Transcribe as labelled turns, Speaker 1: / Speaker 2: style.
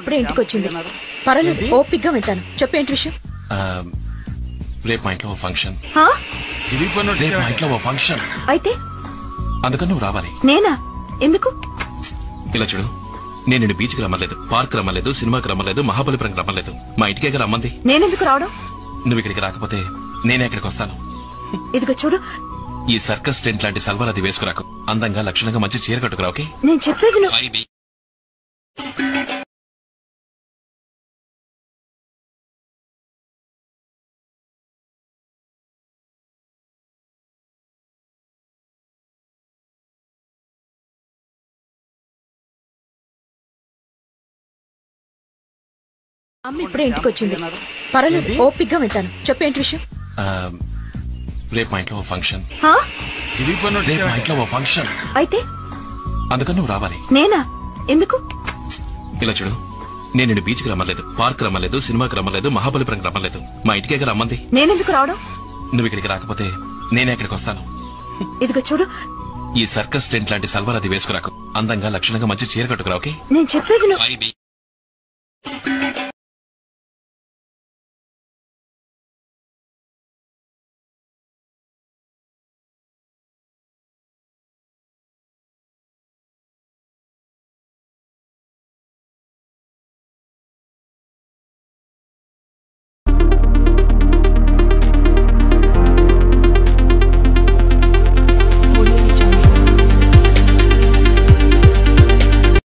Speaker 1: ఇప్పుడే ఇంటికి వచ్చింది. పర్వాలేదు, ఓపిగ్గా వింటాను. చెప్పేంటి విషయం?
Speaker 2: రేపు మా ఇంట్లో ఫంక్షన్.
Speaker 3: రేపు
Speaker 2: మా ఇంట్లో ఫంక్షన్
Speaker 1: అయితే
Speaker 2: అందుకని నువ్వు రావాలి.
Speaker 1: నేనా? ఎందుకు?
Speaker 2: ఇలా చూడు, నేను నిన్ను బీచ్కి రమ్మలేదు, పార్క్ రమ్మలేదు, సినిమాకి రమ్మలేదు, మహాబలిపురంకి రమ్మలేదు. మా ఇంటికే రమ్మంది.
Speaker 1: నేనెందుకు రావడం?
Speaker 2: నువ్వు ఇక్కడికి రాకపోతే నేనే ఇక్కడికి వస్తాను.
Speaker 1: ఇదిగో చూడు,
Speaker 2: ఈ సర్కస్ టెంట్ లాంటి సల్వార్ అది వేసుకురాకు. అందంగా లక్షణంగా మంచి చీర కట్టుకురా. ఓకే?
Speaker 1: నేను చెప్పేది నువ్వు. అమ్మ ఇప్పుడే ఇంటికి వచ్చింది. పర్వాలేదు, ఓపిగ్గా వింటాను. చెప్పేంటి విషయం?
Speaker 2: రేపు మా ఇంట్లో ఫంక్షన్.
Speaker 3: రేపు
Speaker 2: మా ఇంట్లో ఫంక్షన్
Speaker 1: అయితే
Speaker 2: అందుకని నువ్వు రావాలి.
Speaker 1: నేనా? ఎందుకు?
Speaker 2: ఇలా చూడు, నేను నిన్ను బీచ్కి రమ్మలేదు, పార్క్ రమ్మలేదు, సినిమాకి రమ్మలేదు, మహాబలిపురంకి రమ్మలేదు. మా ఇంటికే రమ్మంది.
Speaker 1: నేనెందుకు రావడం?
Speaker 2: నువ్వు ఇక్కడికి రాకపోతే నేనే ఇక్కడికి వస్తాను.
Speaker 1: ఇదిగో చూడు,
Speaker 2: ఈ సర్కస్ టెంట్ లాంటి సల్వార్ అది వేసుకురాకు. అందంగా లక్షణంగా మంచి చీర కట్టుకురా. ఓకే?
Speaker 1: నేను చెప్పేది నువ్వు.